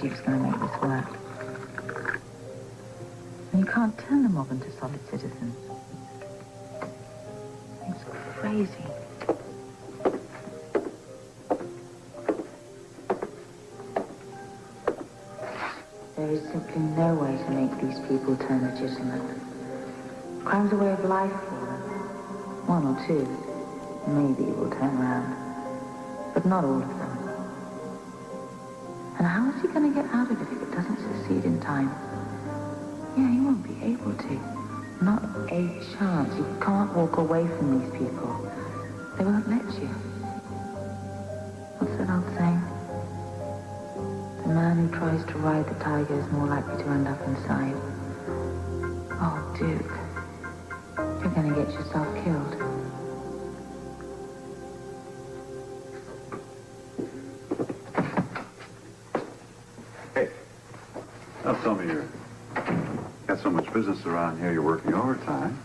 Duke's going to make this work. And you can't turn the mob into solid citizens. It's crazy. There is simply no way to make these people turn legitimate. Crime's a way of life for them. One or two, maybe, will turn around. But not all of them. And how is he going to get out of it if it doesn't succeed in time? Yeah, he won't be able to. Not a chance. You can't walk away from these people. They won't let you. What's that old saying? The man who tries to ride the tiger is more likely to end up inside. Oh, Duke. You're going to get yourself killed. Hey, now tell me, you got so much business around here you're working overtime.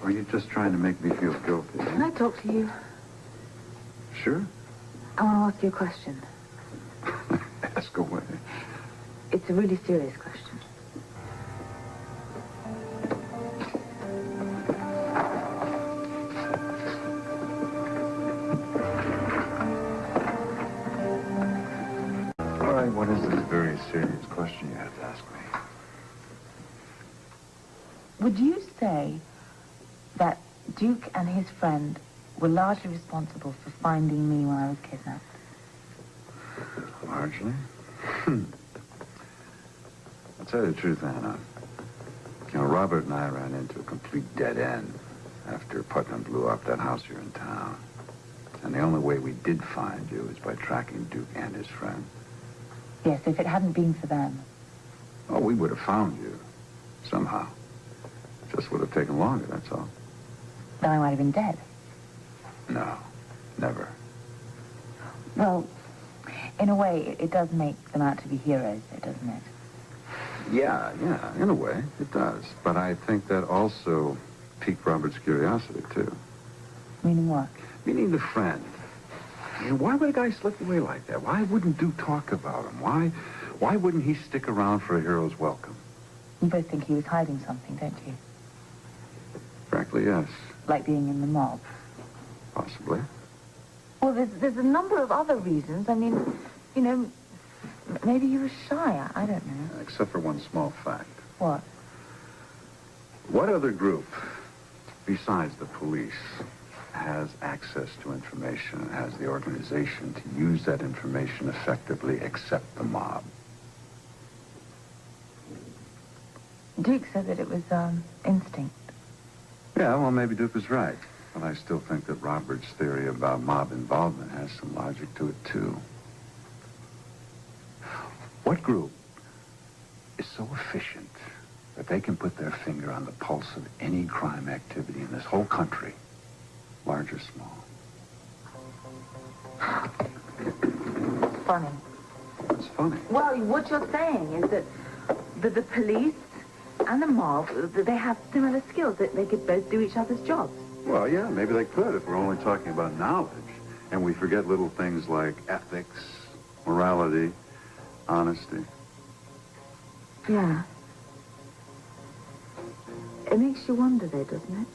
Or are you just trying to make me feel guilty? Can I talk to you? Sure. I want to ask you a question. Ask away. It's a really serious question. All right, what is this very serious question you have to ask me? Would you say that Duke and his friend were largely responsible for finding me when I was kidnapped? Largely? I'll tell you the truth, Anna. You know, Robert and I ran into a complete dead end after Putnam blew up that house here in town. And the only way we did find you is by tracking Duke and his friend. Yes, if it hadn't been for them. Oh, we would have found you. Somehow. Just would have taken longer, that's all. Then I might have been dead. No, never. Well, in a way, it does make them out to be heroes, doesn't it? Yeah, in a way, it does. But I think that also piqued Robert's curiosity, too. Meaning what? Meaning the friend. I mean, why would a guy slip away like that? Why wouldn't Duke talk about him? Why wouldn't he stick around for a hero's welcome? You both think he was hiding something, don't you? Frankly, yes. Like being in the mob? Possibly. Well, there's a number of other reasons. I mean, you know, maybe he was shy. I don't know. Except for one small fact. What? What other group, besides the police, has access to information and has the organization to use that information effectively except the mob? Duke said that it was, instinct. Yeah, well, maybe Duke was right. But I still think that Robert's theory about mob involvement has some logic to it, too. What group is so efficient that they can put their finger on the pulse of any crime activity in this whole country, large or small? Funny. It's funny. Well, what you're saying is that the police and the mob, they have similar skills, that they could both do each other's jobs. Well, yeah, maybe they could if we're only talking about knowledge. And we forget little things like ethics, morality, honesty. Yeah. It makes you wonder, though, doesn't it?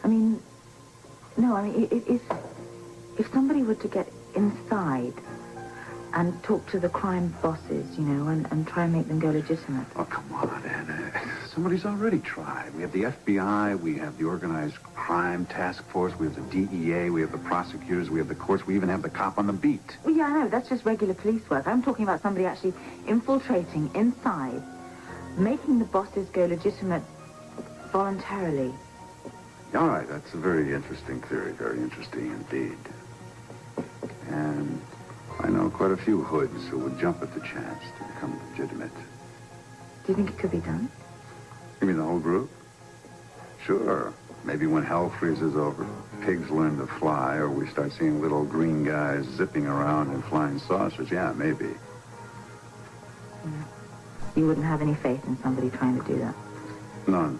I mean, if somebody were to get inside and talk to the crime bosses, you know, and try and make them go legitimate. Oh, come on, Anna. Somebody's already tried. We have the FBI, we have the Organized Crime Task Force, we have the DEA, we have the prosecutors, we have the courts, we even have the cop on the beat. Well, yeah, I know. That's just regular police work. I'm talking about somebody actually infiltrating inside, making the bosses go legitimate voluntarily. All right, that's a very interesting theory, very interesting indeed. And I know quite a few hoods who would jump at the chance to become legitimate. Do you think it could be done? You mean the whole group? Sure. Maybe when hell freezes over, pigs learn to fly, or we start seeing little green guys zipping around in flying saucers. Yeah, maybe. Yeah. You wouldn't have any faith in somebody trying to do that? None.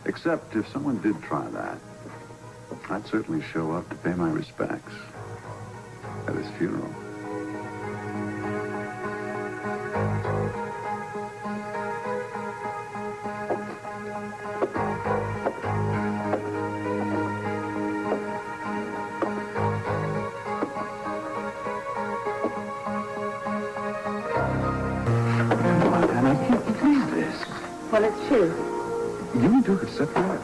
Except if someone did try that, I'd certainly show up to pay my respects at his funeral. Well, it's true. You and Duke are separated?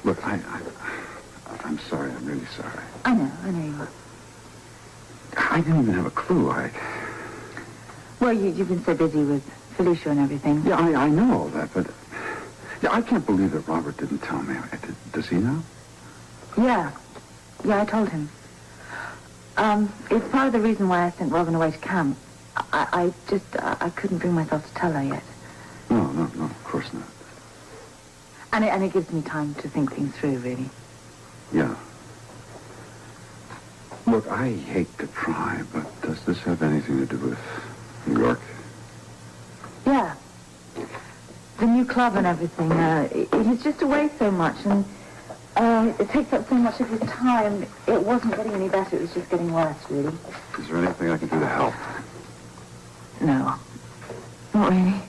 Look, I'm sorry. I'm really sorry. I know you are. I didn't even have a clue. Well, you've been so busy with Felicia and everything. Yeah, I know all that, but... Yeah, I can't believe that Robert didn't tell me. Does he know? Yeah, I told him. It's part of the reason why I sent Robin away to camp. I couldn't bring myself to tell her yet. No, of course not. And it gives me time to think things through, really. Yeah. Look, I hate to pry, but does this have anything to do with New York? Yeah. The new club and everything. He's just away so much, and it takes up so much of his time. It wasn't getting any better. It was just getting worse, really. Is there anything I can do to help? No. Not really.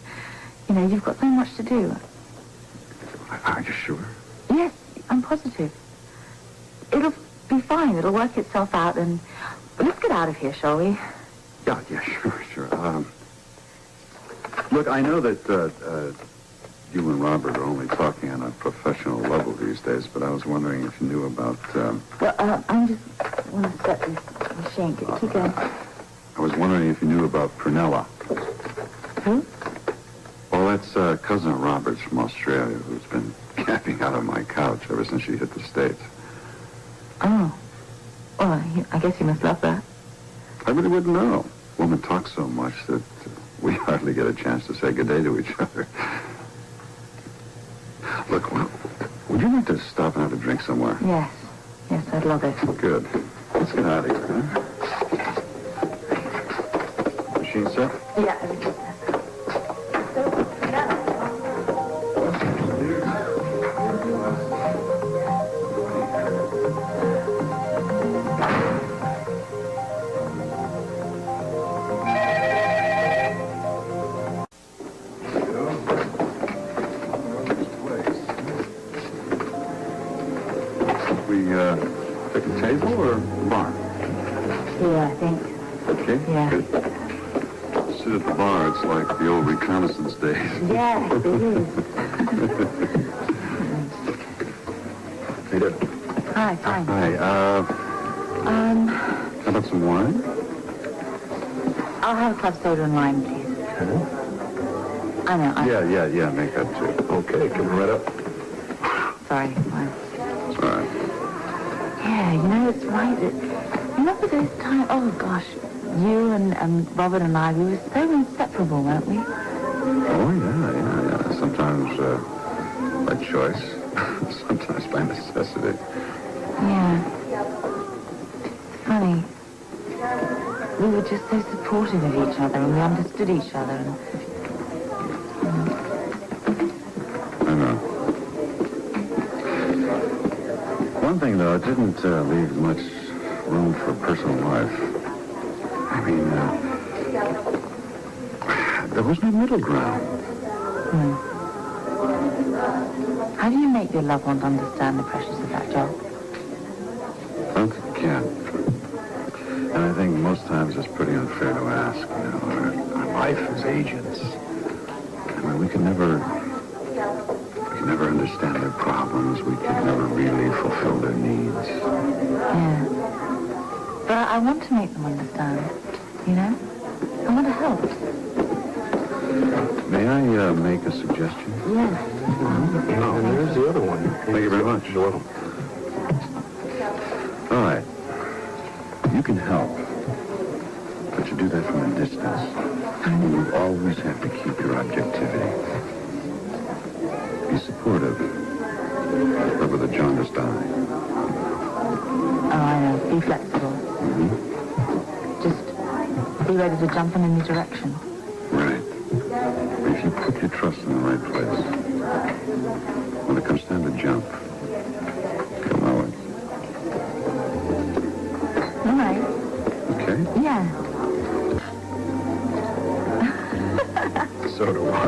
You know, you've got so much to do. Are you sure? Yes, I'm positive. It'll be fine. It'll work itself out, and let's get out of here, shall we? Yeah, sure. Look, I know that you and Robert are only talking on a professional level these days, but I was wondering if you knew about... Well, I just want to set this machine. Keep going. I was wondering if you knew about Prunella. Who? Well, that's a cousin of Robert's from Australia who's been camping out on my couch ever since she hit the States. Oh. Well, I guess you must love that. I really wouldn't know. Woman talks so much that we hardly get a chance to say good day to each other. Look, would you like to stop and have a drink somewhere? Yes, I'd love it. Good. Let's get out of here, huh? Machine set? Yeah, everything's set. Pick a table or bar? Yeah, I think. Okay. Yeah. Good. Sit at the bar. It's like the old reconnaissance days. Yes, it is. How you doing? Hi, fine. Hi. How about some wine? I'll have a club soda and lime, please. Okay. I know. Yeah, make that too. Okay, coming right up. Sorry, fine. It's all right. Yeah, you know, it's right. Remember those times? Oh, gosh. You and Robert and I, we were so inseparable, weren't we? Oh, yeah. Sometimes by choice. Sometimes by necessity. Yeah. It's funny. We were just so supportive of each other, and we understood each other. I know. One thing, though, it didn't leave much room for personal life. I mean, there was no middle ground. How do you make your loved ones understand the pressures of that job? I don't think you can. And I think most times it's pretty unfair to ask, you know. Our life as agents. I mean, we can never understand their problems. We can never really fulfill their needs. Yeah. But I want to make them understand, you know? I want to help. May I make a suggestion? Yes. And there's the other one. Thank you very much. You're welcome. All right. You can help, but you do that from a distance. And you always have to keep your objectivity. Be supportive, but with a jaundiced eye. Oh, I know. Be flexible. Mm-hmm. Just be ready to jump in any direction. Right. If you put your trust in the right place, when it comes time to jump, you'll know it. All right. Okay? Yeah. So do I.